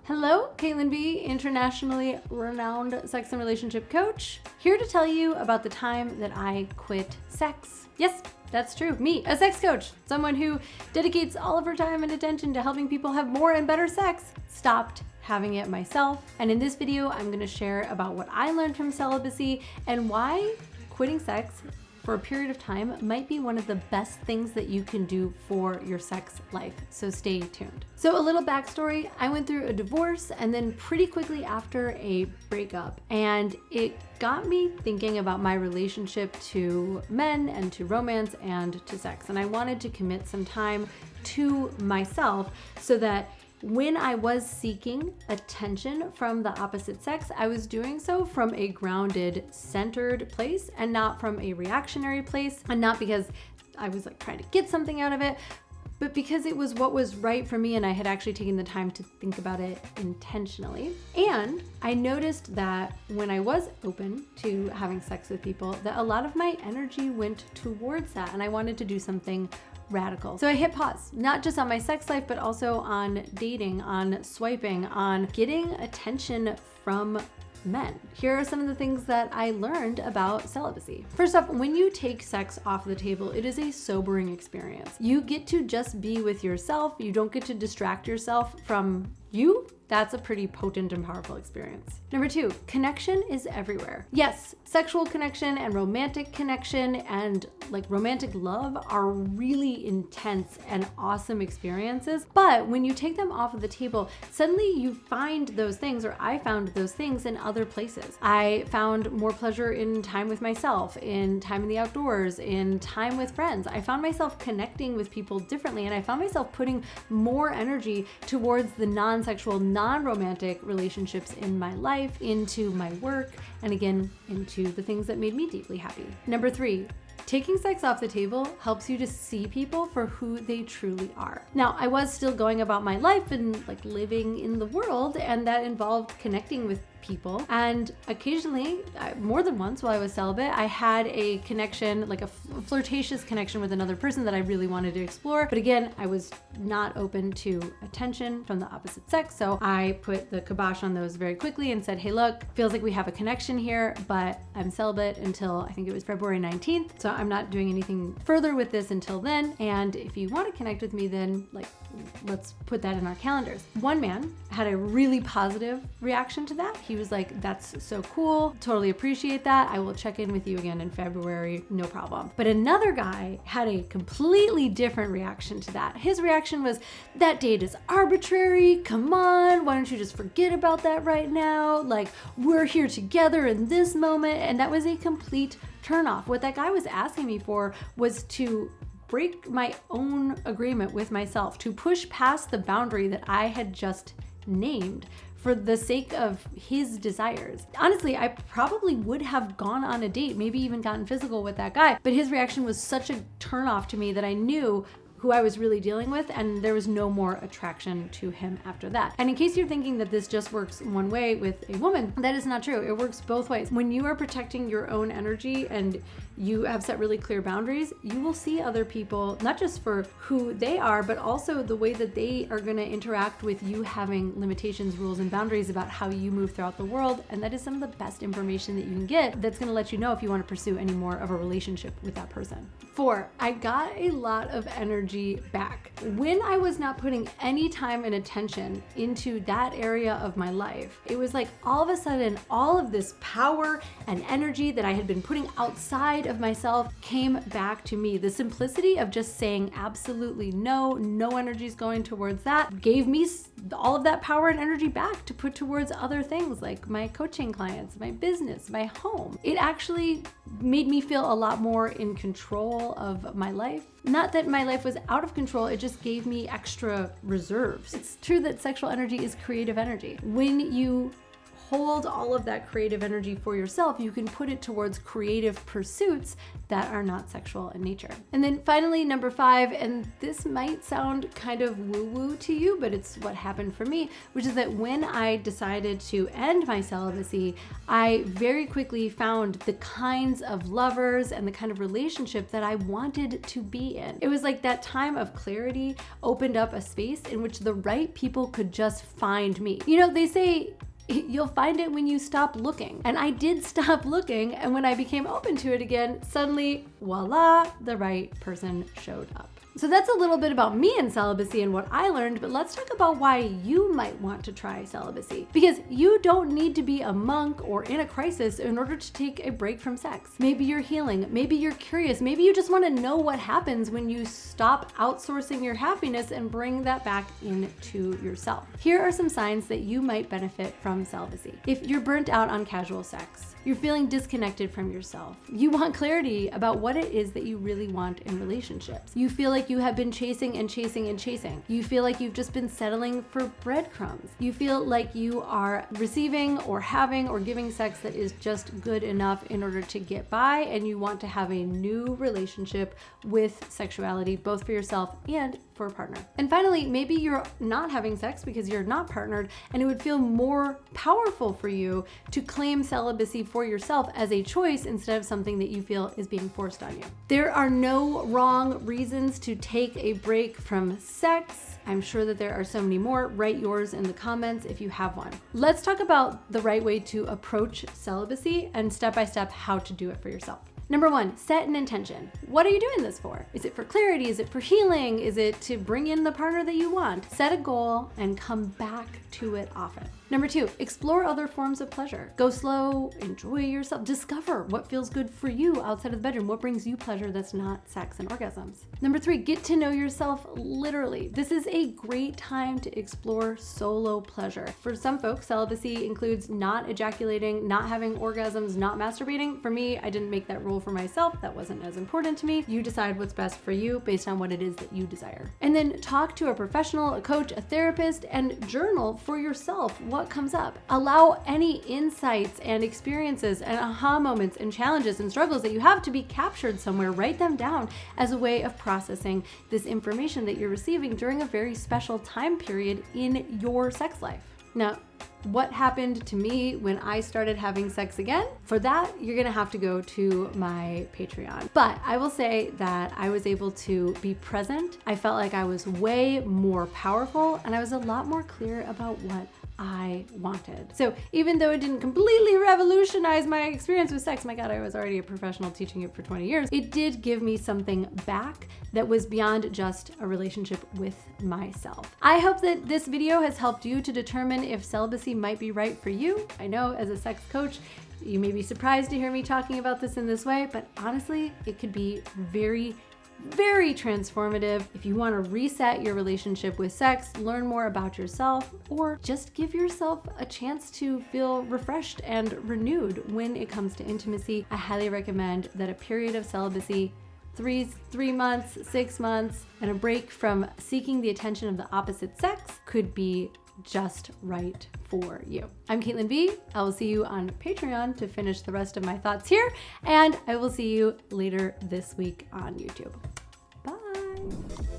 Hello, Caitlin B., internationally renowned sex and relationship coach, here to tell you about the time that I quit sex. Yes, that's true. Me, a sex coach, someone who dedicates all of her time and attention to helping people have more and better sex, stopped having it myself. And in this video, I'm going to share about what I learned from celibacy and why quitting sex for a period of time might be one of the best things that you can do for your sex life. So stay tuned. So a little backstory, I went through a divorce and then pretty quickly after a breakup, and it got me thinking about my relationship to men and to romance and to sex. And I wanted to commit some time to myself so that when I was seeking attention from the opposite sex, I was doing so from a grounded, centered place and not from a reactionary place, and not because I was like trying to get something out of it, but because it was what was right for me and I had actually taken the time to think about it intentionally. And I noticed that when I was open to having sex with people, that a lot of my energy went towards that, and I wanted to do something radical. So I hit pause, not just on my sex life, but also on dating, on swiping, on getting attention from men. Here are some of the things that I learned about celibacy. First off, when you take sex off the table, it is a sobering experience. You get to just be with yourself. You don't get to distract yourself from you. That's a pretty potent and powerful experience. Number two, connection is everywhere. Yes, sexual connection and romantic connection and like romantic love are really intense and awesome experiences. But when you take them off of the table, suddenly you find those things, or I found those things in other places. I found more pleasure in time with myself, in time in the outdoors, in time with friends. I found myself connecting with people differently, and I found myself putting more energy towards the non-sexual, non-romantic relationships in my life, into my work, and again, into the things that made me deeply happy. Number three, taking sex off the table helps you to see people for who they truly are. Now, I was still going about my life and like living in the world, and that involved connecting with people. And occasionally, more than once while I was celibate, I had a connection, like a flirtatious connection with another person that I really wanted to explore. But again, I was not open to attention from the opposite sex. So I put the kibosh on those very quickly and said, hey, look, feels like we have a connection here, but I'm celibate until I think it was February 19th. So I'm not doing anything further with this until then. And if you want to connect with me, then like, let's put that in our calendars. One man had a really positive reaction to that. He was like, that's so cool. Totally appreciate that. I will check in with you again in February. No problem. But another guy had a completely different reaction to that. His reaction was, that date is arbitrary. Come on. Why don't you just forget about that right now? Like, we're here together in this moment. And that was a complete turnoff. What that guy was asking me for was to break my own agreement with myself, to push past the boundary that I had just named for the sake of his desires. Honestly, I probably would have gone on a date, maybe even gotten physical with that guy, but his reaction was such a turnoff to me that I knew who I was really dealing with, and there was no more attraction to him after that. And in case you're thinking that this just works one way with a woman, that is not true. It works both ways. When you are protecting your own energy and you have set really clear boundaries, you will see other people, not just for who they are, but also the way that they are gonna interact with you having limitations, rules, and boundaries about how you move throughout the world. And that is some of the best information that you can get that's gonna let you know if you wanna pursue any more of a relationship with that person. 4, I got a lot of energy back. When I was not putting any time and attention into that area of my life, it was like all of a sudden, all of this power and energy that I had been putting outside of myself came back to me. The simplicity of just saying absolutely no energy's going towards that gave me all of that power and energy back to put towards other things like my coaching clients, my business, my home. It actually made me feel a lot more in control of my life. Not that my life was out of control, it just gave me extra reserves. It's true that sexual energy is creative energy. When you hold all of that creative energy for yourself, you can put it towards creative pursuits that are not sexual in nature. And then finally, number 5, and this might sound kind of woo-woo to you, but it's what happened for me, which is that when I decided to end my celibacy, I very quickly found the kinds of lovers and the kind of relationship that I wanted to be in. It was like that time of clarity opened up a space in which the right people could just find me. You know, they say you'll find it when you stop looking. And I did stop looking, and when I became open to it again, suddenly, voila, the right person showed up. So that's a little bit about me and celibacy and what I learned, but let's talk about why you might want to try celibacy. Because you don't need to be a monk or in a crisis in order to take a break from sex. Maybe you're healing, maybe you're curious, maybe you just want to know what happens when you stop outsourcing your happiness and bring that back into yourself. Here are some signs that you might benefit from celibacy. If you're burnt out on casual sex, you're feeling disconnected from yourself, you want clarity about what it is that you really want in relationships, you feel like you have been chasing and chasing and chasing, you feel like you've just been settling for breadcrumbs, you feel like you are receiving or having or giving sex that is just good enough in order to get by, and you want to have a new relationship with sexuality, both for yourself and for a partner. And finally, maybe you're not having sex because you're not partnered, and it would feel more powerful for you to claim celibacy for yourself as a choice instead of something that you feel is being forced on you. There are no wrong reasons to take a break from sex. I'm sure that there are so many more. Write yours in the comments if you have one. Let's talk about the right way to approach celibacy and step-by-step how to do it for yourself. Number 1, set an intention. What are you doing this for? Is it for clarity? Is it for healing? Is it to bring in the partner that you want? Set a goal and come back to it often. Number 2, explore other forms of pleasure. Go slow, enjoy yourself, discover what feels good for you outside of the bedroom, what brings you pleasure that's not sex and orgasms. Number 3, get to know yourself literally. This is a great time to explore solo pleasure. For some folks, celibacy includes not ejaculating, not having orgasms, not masturbating. For me, I didn't make that rule for myself. That wasn't as important to me. You decide what's best for you based on what it is that you desire. And then talk to a professional, a coach, a therapist, and journal for yourself what comes up. Allow any insights and experiences and aha moments and challenges and struggles that you have to be captured somewhere. Write them down as a way of processing this information that you're receiving during a very special time period in your sex life. Now, what happened to me when I started having sex again? For that, you're gonna have to go to my Patreon. But I will say that I was able to be present. I felt like I was way more powerful, and I was a lot more clear about what I wanted. So even though it didn't completely revolutionize my experience with sex, my God, I was already a professional teaching it for 20 years, it did give me something back that was beyond just a relationship with myself. I hope that this video has helped you to determine if celibacy might be right for you. I know as a sex coach, you may be surprised to hear me talking about this in this way, but honestly, it could be very transformative if you want to reset your relationship with sex, learn more about yourself, or just give yourself a chance to feel refreshed and renewed when it comes to intimacy. I highly recommend that a period of celibacy, 3 months, 6 months, and a break from seeking the attention of the opposite sex could be just right for you. I'm Caitlin B. I will see you on Patreon to finish the rest of my thoughts here, and I will see you later this week on YouTube. Bye.